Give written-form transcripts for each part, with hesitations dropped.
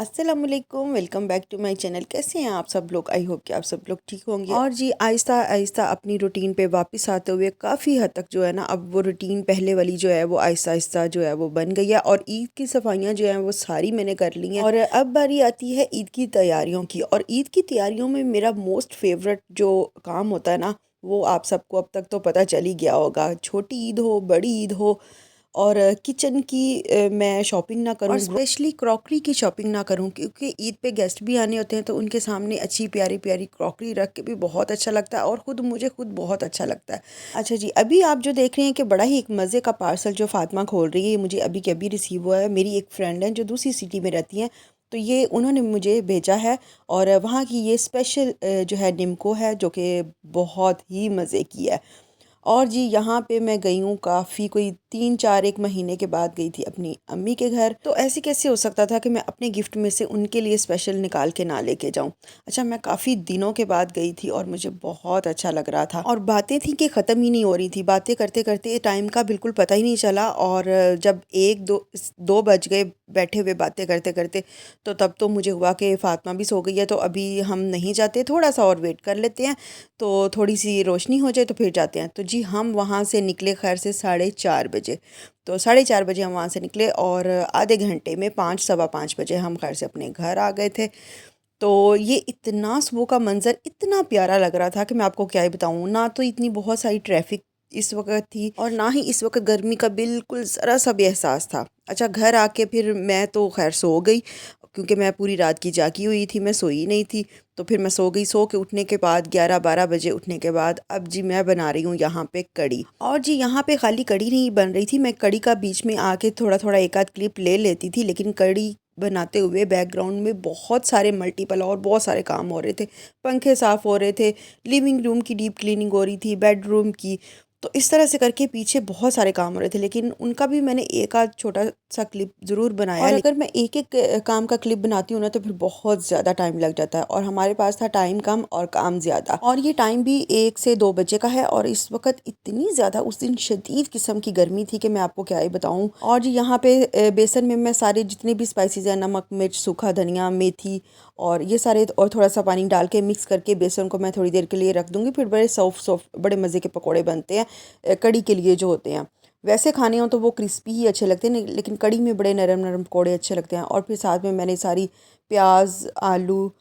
अस्सलामुअलैकुम, welcome back to my channel. कैसे हैं आप सब लोग? आई होप कि आप सब लोग ठीक होंगे। और जी आहिस्ता आहिस्ता अपनी रूटीन पे वापस आते हुए काफ़ी हद तक जो है ना, अब वो रूटीन पहले वाली जो है वो आहिस्ता आहिस्ता जो है वो बन गई है। और ईद की सफाइयाँ जो हैं वो सारी मैंने कर ली हैं। और अब बारी आती है ईद की तैयारियों की। और ईद की तैयारियों में मेरा मोस्ट फेवरेट जो काम होता है ना, वो आप सबको अब तक तो पता चल ही गया होगा। छोटी ईद हो, बड़ी ईद हो, और किचन की मैं शॉपिंग ना करूँ और स्पेशली क्रॉकरी की शॉपिंग ना करूँ, क्योंकि ईद पे गेस्ट भी आने होते हैं तो उनके सामने अच्छी प्यारी प्यारी क्रॉकरी रख के भी बहुत अच्छा लगता है, और मुझे खुद बहुत अच्छा लगता है। अच्छा जी, अभी आप जो देख रहे हैं कि बड़ा ही एक मज़े का पार्सल जो फातिमा खोल रही है, ये मुझे अभी के अभी रिसीव हुआ है। मेरी एक फ्रेंड है जो दूसरी सिटी में रहती हैं, तो ये उन्होंने मुझे भेजा है। और वहाँ की ये स्पेशल जो है निम्को है, जो कि बहुत ही मज़े की है। और जी यहाँ पे मैं गई हूँ काफ़ी, कोई 3-4 एक महीने के बाद गई थी अपनी अम्मी के घर। तो ऐसे कैसे हो सकता था कि मैं अपने गिफ्ट में से उनके लिए स्पेशल निकाल के ना लेके जाऊँ। अच्छा, मैं काफ़ी दिनों के बाद गई थी और मुझे बहुत अच्छा लग रहा था, और बातें थी कि ख़त्म ही नहीं हो रही थी। बातें करते करते टाइम का बिल्कुल पता ही नहीं चला, और जब एक दो दो बज गए बैठे हुए बातें करते करते, तो तब तो मुझे हुआ कि फ़ातिमा भी सो गई है, तो अभी हम नहीं जाते, थोड़ा सा और वेट कर लेते हैं, तो थोड़ी सी रोशनी हो जाए तो फिर जाते हैं। तो जी हम वहाँ से निकले खैर से 4:30 बजे। तो 4:30 बजे हम वहाँ से निकले, और आधे घंटे में 5 सवा 5 बजे हम खैर से अपने घर आ गए थे। तो ये इतना सुबह का मंज़र इतना प्यारा लग रहा था कि मैं आपको क्या ही बताऊँ। ना तो इतनी बहुत सारी ट्रैफिक इस वक्त थी, और ना ही इस वक्त गर्मी का बिल्कुल ज़रा सा भी एहसास था। अच्छा, घर आके फिर मैं तो खैर सो गई, क्योंकि मैं पूरी रात की जागी हुई थी, मैं सोई नहीं थी। तो फिर मैं सो गई। सो के उठने के बाद 11-12 बजे उठने के बाद अब जी मैं बना रही हूँ यहाँ पे कड़ी। और जी यहाँ पे खाली कड़ी नहीं बन रही थी, मैं कड़ी का बीच में आके थोड़ा थोड़ा एक आध क्लिप ले लेती थी, लेकिन कड़ी बनाते हुए बैकग्राउंड में बहुत सारे मल्टीपल और बहुत सारे काम हो रहे थे। पंखे साफ़ हो रहे थे, लिविंग रूम की डीप क्लीनिंग हो रही थी, बेडरूम की। तो इस तरह से करके पीछे बहुत सारे काम हो रहे थे, लेकिन उनका भी मैंने एक आध छोटा सा क्लिप ज़रूर बनाया। और अगर मैं एक एक काम का क्लिप बनाती हूँ ना, तो फिर बहुत ज़्यादा टाइम लग जाता है, और हमारे पास था टाइम कम और काम ज़्यादा। और ये टाइम भी 1 से 2 बजे का है, और इस वक्त इतनी ज़्यादा उस दिन शदीद किस्म की गर्मी थी कि मैं आपको क्या ही बताऊँ। और जी यहाँ पे बेसन में मैं सारे जितने भी स्पाइसेस हैं, नमक, मिर्च, सूखा धनिया, मेथी, और ये सारे, और थोड़ा सा पानी डाल के मिक्स करके बेसन को मैं थोड़ी देर के लिए रख दूँगी। फिर बड़े सॉफ्ट सॉफ्ट बड़े मज़े के पकौड़े बनते हैं कड़ी के लिए जो होते हैं। वैसे खाने हो तो वो क्रिस्पी ही अच्छे लगते हैं, लेकिन कड़ी में बड़े नरम नरम पकौड़े अच्छे लगते हैं। और फिर साथ में मैंने सारी प्याज, आलू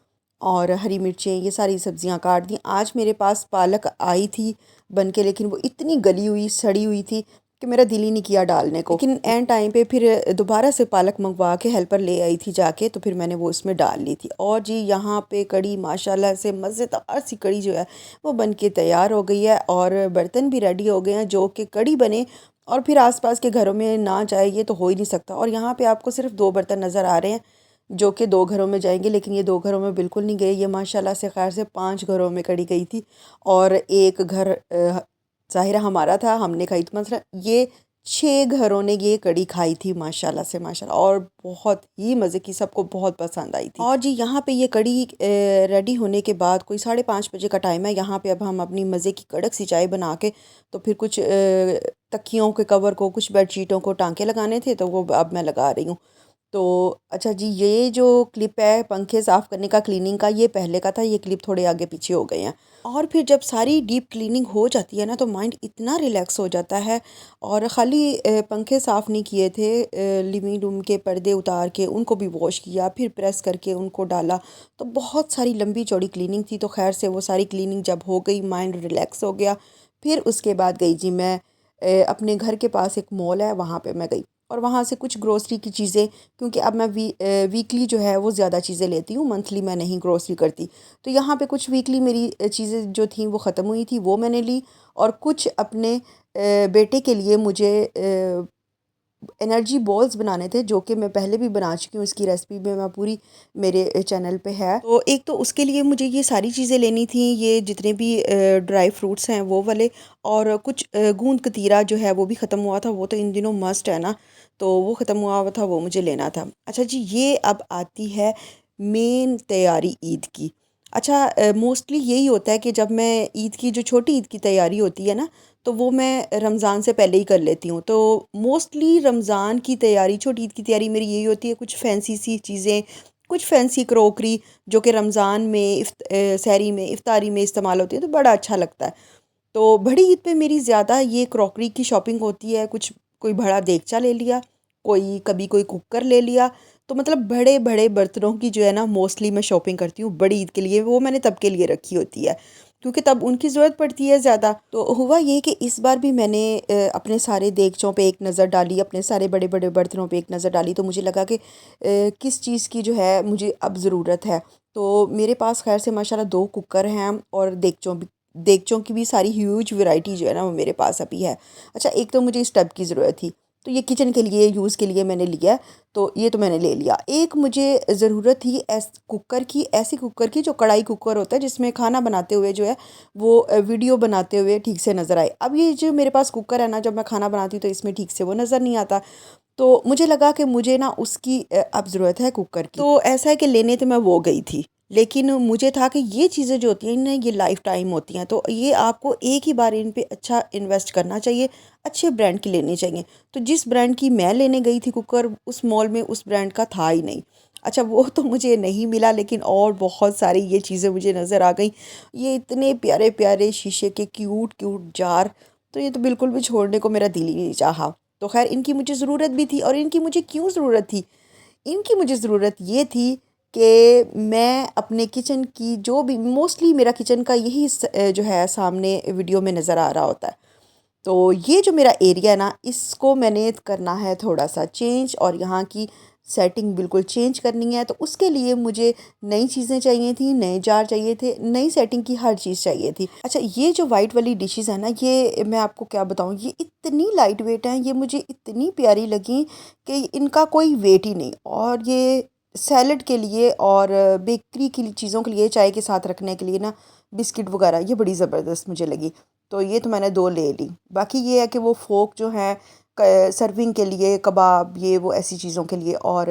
और हरी मिर्चें, ये सारी सब्जियां काट दी। आज मेरे पास पालक आई थी बन के, लेकिन वो इतनी गली हुई सड़ी हुई थी कि मेरा दिल ही नहीं किया डालने को। लेकिन एंड टाइम पे फिर दोबारा से पालक मंगवा के हेल्पर ले आई थी जाके, तो फिर मैंने वो इसमें डाल ली थी। और जी यहाँ पे कड़ी माशाल्लाह से मज़ेदार सी कड़ी जो है वो बन के तैयार हो गई है, और बर्तन भी रेडी हो गए हैं जो कि कड़ी बने और फिर आसपास के घरों में ना जाए, ये तो हो ही नहीं सकता। और यहाँ पे आपको सिर्फ 2 बर्तन नज़र आ रहे हैं जो कि 2 घरों में जाएंगे, लेकिन ये 2 घरों में बिल्कुल नहीं गए। ये माशाल्लाह से खैर से 5 घरों में कड़ी गई थी, और एक घर ज़ाहिरा हमारा था, हमने खाई थी। मतलब ये 6 घरों ने ये कड़ी खाई थी माशाल्लाह से माशाल्लाह, और बहुत ही मज़े की, सबको बहुत पसंद आई थी। और जी यहाँ पे ये कड़ी रेडी होने के बाद कोई 5:30 बजे का टाइम है। यहाँ पे अब हम अपनी मज़े की कड़क सी चाय बना के, तो फिर कुछ तकियों के कवर को, कुछ बेडशीटों को टांके लगाने थे, तो वो अब मैं लगा रही हूँ। तो अच्छा जी, ये जो क्लिप है पंखे साफ़ करने का, क्लीनिंग का, ये पहले का था। ये क्लिप थोड़े आगे पीछे हो गए हैं। और फिर जब सारी डीप क्लीनिंग हो जाती है ना, तो माइंड इतना रिलैक्स हो जाता है। और ख़ाली पंखे साफ़ नहीं किए थे, लिविंग रूम के पर्दे उतार के उनको भी वॉश किया, फिर प्रेस करके उनको डाला। तो बहुत सारी लंबी चौड़ी क्लीनिंग थी। तो खैर से वो सारी क्लीनिंग जब हो गई, माइंड रिलैक्स हो गया। फिर उसके बाद गई जी मैं अपने घर के पास एक मॉल है, वहाँ पे मैं गई, और वहाँ से कुछ ग्रोसरी की चीज़ें, क्योंकि अब मैं वीकली जो है वो ज़्यादा चीज़ें लेती हूँ, मंथली मैं नहीं ग्रोसरी करती। तो यहाँ पे कुछ वीकली मेरी चीज़ें जो थी वो ख़त्म हुई थी, वो मैंने ली। और कुछ अपने बेटे के लिए मुझे एनर्जी बॉल्स बनाने थे, जो कि मैं पहले भी बना चुकी हूँ। इसकी रेसिपी में मैं पूरी मेरे चैनल पे है। तो एक तो उसके लिए मुझे ये सारी चीज़ें लेनी थी, ये जितने भी ड्राई फ्रूट्स हैं वो वाले, और कुछ गूंद कतीरा जो है वो भी ख़त्म हुआ था, वो तो इन दिनों मस्ट है ना, तो वो ख़त्म हुआ था, वो मुझे लेना था। अच्छा जी, ये अब आती है मेन तैयारी ईद की। अच्छा, मोस्टली यही होता है कि जब मैं ईद की, जो छोटी ईद की तैयारी होती है ना, तो वो मैं रमज़ान से पहले ही कर लेती हूँ। तो मोस्टली रमज़ान की तैयारी, छोटी ईद की तैयारी मेरी यही होती है, कुछ फैंसी सी चीज़ें, कुछ फैंसी क्रॉकरी जो कि रमज़ान में सहरी में इफ्तारी में इस्तेमाल होती है, तो बड़ा अच्छा लगता है। तो बड़ी ईद पे मेरी ज़्यादा ये क्रॉकरी की शॉपिंग होती है। कुछ कोई बड़ा देगचा ले लिया, कोई कभी कोई कुकर ले लिया। तो मतलब बड़े बड़े बर्तनों की जो है ना मोस्टली मैं शॉपिंग करती हूँ बड़ी ईद के लिए। वो मैंने तब के लिए रखी होती है क्योंकि तब उनकी ज़रूरत पड़ती है ज़्यादा। तो हुआ ये कि इस बार भी मैंने अपने सारे देगचों पे एक नज़र डाली, अपने सारे बड़े बड़े बर्तनों पे एक नज़र डाली। तो मुझे लगा कि किस चीज़ की जो है मुझे अब ज़रूरत है। तो मेरे पास खैर से माशाल्लाह 2 कुकर हैं और देगचों की भी सारी ह्यूज वैरायटी जो है ना वो मेरे पास अभी है। अच्छा, एक तो मुझे इस टब की ज़रूरत थी, तो ये किचन के लिए यूज़ के लिए मैंने लिया, तो ये तो मैंने ले लिया। एक मुझे ज़रूरत थी ऐसी कुकर की जो कढ़ाई कुकर होता है जिसमें खाना बनाते हुए जो है वो वीडियो बनाते हुए ठीक से नज़र आए। अब ये जो मेरे पास कुकर है ना, जब मैं खाना बनाती हूँ तो इसमें ठीक से वो नज़र नहीं आता। तो मुझे लगा कि मुझे ना उसकी अब ज़रूरत है कुकर की। तो ऐसा है कि लेने तो मैं वो गई थी, लेकिन मुझे था कि ये चीज़ें जो होती हैं ना ये लाइफ टाइम होती हैं, तो ये आपको एक ही बार इन पे अच्छा इन्वेस्ट करना चाहिए, अच्छे ब्रांड की लेनी चाहिए। तो जिस ब्रांड की मैं लेने गई थी कुकर, उस मॉल में उस ब्रांड का था ही नहीं। अच्छा, वो तो मुझे नहीं मिला, लेकिन और बहुत सारी ये चीज़ें मुझे नज़र आ गई। ये इतने प्यारे प्यारे शीशे के क्यूट क्यूट जार, तो ये तो बिल्कुल भी छोड़ने को मेरा दिल ही नहीं चाहा। तो खैर इनकी मुझे ज़रूरत भी थी। और इनकी मुझे क्यों ज़रूरत थी? इनकी मुझे ज़रूरत ये थी कि मैं अपने किचन की जो भी मोस्टली मेरा किचन का यही जो है सामने वीडियो में नज़र आ रहा होता है। तो ये जो मेरा एरिया है ना, इसको मैंने करना है थोड़ा सा चेंज और यहाँ की सेटिंग बिल्कुल चेंज करनी है। तो उसके लिए मुझे नई चीज़ें चाहिए थी, नए जार चाहिए थे, नई सेटिंग की हर चीज़ चाहिए थी। अच्छा, ये जो वाइट वाली डिशेज़ है ना, ये मैं आपको क्या बताऊँ, ये इतनी लाइट वेट हैं, ये मुझे इतनी प्यारी लगी कि इनका कोई वेट ही नहीं। और ये सैलड के लिए और बेकरी की चीज़ों के लिए, चाय के साथ रखने के लिए ना, बिस्किट वगैरह, ये बड़ी ज़बरदस्त मुझे लगी। तो ये तो मैंने 2 ले ली। बाकी ये है कि वो फ़ोक जो हैं सर्विंग के लिए, कबाब, ये वो ऐसी चीज़ों के लिए। और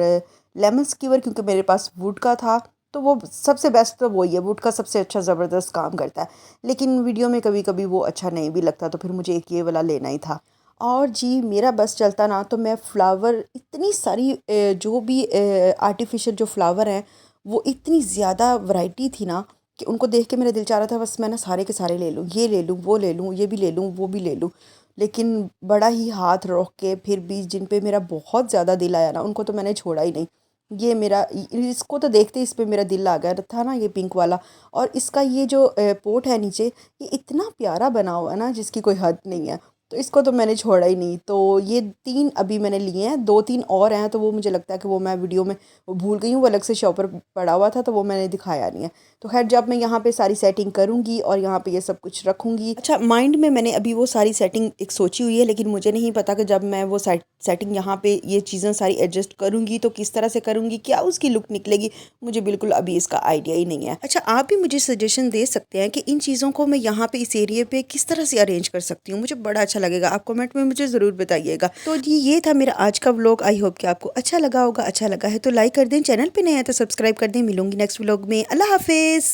लेमन स्कीवर क्योंकि मेरे पास वुड का था, तो वो सबसे बेस्ट तो वही है, वुड का सबसे अच्छा ज़बरदस्त काम करता है। लेकिन वीडियो में कभी कभी वो अच्छा नहीं भी लगता, तो फिर मुझे एक ये वाला लेना ही था। और जी मेरा बस चलता ना, तो मैं फ्लावर इतनी सारी जो भी आर्टिफिशियल जो फ्लावर हैं, वो इतनी ज़्यादा वैरायटी थी ना कि उनको देख के मेरा दिल चाह रहा था बस मैं ना सारे के सारे ले लूँ, ये ले लूँ, वो ले लूँ, ये भी ले लूँ, वो भी ले लूँ। लेकिन बड़ा ही हाथ रोक के फिर भी जिन पे मेरा बहुत ज़्यादा दिल आया ना, उनको तो मैंने छोड़ा ही नहीं। ये मेरा इसको तो देखते इस पे मेरा दिल आ गया था ना, ये पिंक वाला। और इसका ये जो पोट है नीचे, ये इतना प्यारा बना हुआ है ना जिसकी कोई हद नहीं है। तो इसको तो मैंने छोड़ा ही नहीं। तो ये 3 अभी मैंने लिए हैं, 2-3 और हैं, तो वो मुझे लगता है कि वो मैं वीडियो में वो भूल गई हूँ, वो अलग से शॉपर पड़ा हुआ था, तो वो मैंने दिखाया नहीं है। तो खैर जब मैं यहाँ पे सारी सेटिंग करूँगी और यहाँ पे ये सब कुछ रखूँगी, अच्छा माइंड में मैंने अभी वो सारी सेटिंग एक सोची हुई है, लेकिन मुझे नहीं पता कि जब मैं वो सेटिंग यहाँ पे ये चीज़ें सारी एडजस्ट करूँगी तो किस तरह से करूँगी, क्या उसकी लुक निकलेगी, मुझे बिल्कुल अभी इसका आइडिया ही नहीं है। अच्छा, आप भी मुझे सजेशन दे सकते हैं कि इन चीज़ों को मैं यहाँ पे इस एरिया पे किस तरह से अरेंज कर सकती हूँ, मुझे बड़ा अच्छा लगेगा। आप कमेंट में मुझे ज़रूर बताइएगा। तो जी ये था मेरा आज का व्लॉग। आई होप कि आपको अच्छा लगा होगा। अच्छा लगा है तो लाइक कर दें, चैनल पे नए हैं तो सब्सक्राइब कर दें। मिलूंगी नेक्स्ट व्लॉग में। अल्लाह हाफिज़।